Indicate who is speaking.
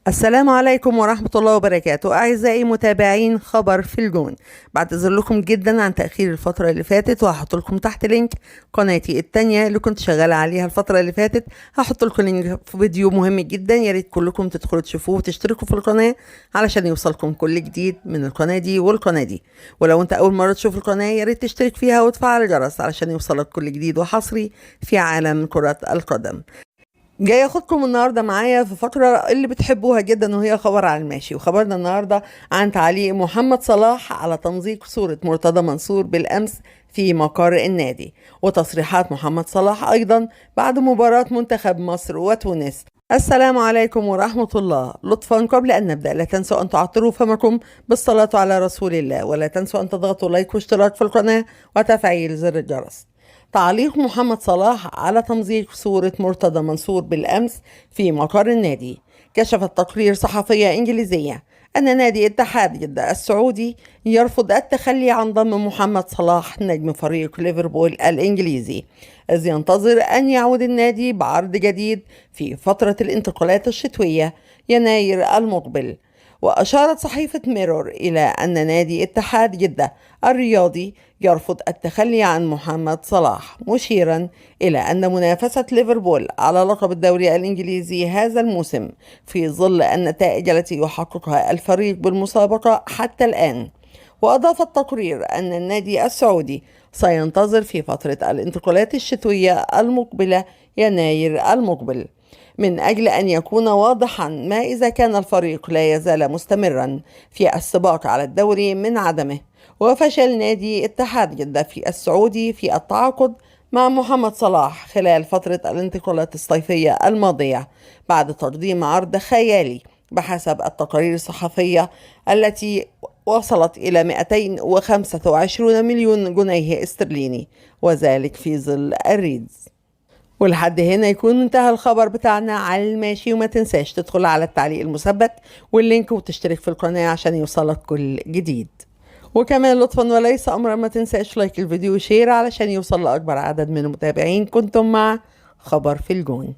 Speaker 1: السلام عليكم ورحمة الله وبركاته أعزائي متابعين خبر في الجون. بعتذر لكم جدا عن تأخير الفترة اللي فاتت، وهحط لكم تحت لينك قناتي التانية اللي كنت شغالة عليها الفترة اللي فاتت. هحط لكم لينك في فيديو مهم جدا، يا ريت كلكم تدخلوا تشوفوه وتشتركوا في القناة علشان يوصلكم كل جديد من القناة دي والقناة دي. ولو انت أول مرة تشوف القناة يا ريت تشترك فيها وتفعل الجرس علشان يوصلك كل جديد وحصري في عالم كرة القدم. جاي اخدكم النهارده معايا في فقره اللي بتحبوها جدا، وهي خبر على الماشي. وخبرنا النهارده عن تعليق محمد صلاح على تمزيق صوره مرتضى منصور بالامس في مقر النادي، وتصريحات محمد صلاح ايضا بعد مباراه منتخب مصر وتونس. السلام عليكم ورحمة الله. لطفا قبل أن نبدأ لا تنسوا أن تعطروا فمكم بالصلاة على رسول الله، ولا تنسوا أن تضغطوا لايك واشتراك في القناة وتفعيل زر الجرس. تعليق محمد صلاح على تمزيق صورة مرتضى منصور بالأمس في مقر النادي. كشفت تقرير صحفية إنجليزية أن نادي اتحاد جدة السعودي يرفض التخلي عن ضم محمد صلاح نجم فريق ليفربول الإنجليزي، إذ ينتظر أن يعود النادي بعرض جديد في فترة الانتقالات الشتوية يناير المقبل. وأشارت صحيفة ميرور إلى أن نادي اتحاد جدة الرياضي يرفض التخلي عن محمد صلاح، مشيرا إلى أن منافسة ليفربول على لقب الدوري الإنجليزي هذا الموسم في ظل النتائج التي يحققها الفريق بالمسابقة حتى الآن. وأضاف التقرير أن النادي السعودي سينتظر في فترة الانتقالات الشتوية المقبلة يناير المقبل من أجل أن يكون واضحا ما إذا كان الفريق لا يزال مستمرا في السباق على الدوري من عدمه، وفشل نادي اتحاد جدة في السعودي في التعاقد مع محمد صلاح خلال فترة الانتقالات الصيفية الماضية بعد تقديم عرض خيالي بحسب التقارير الصحفية التي وصلت إلى 225 مليون جنيه استرليني، وذلك في ظل الريدز. ولحد هنا يكون انتهى الخبر بتاعنا على الماشي، وما تنساش تدخل على التعليق المثبت واللينك وتشترك في القناة عشان يوصلك كل جديد. وكمان لطفا وليس أمرا ما تنساش لايك الفيديو وشير علشان يوصل لأكبر عدد من المتابعين. كنتم مع خبر في الجون.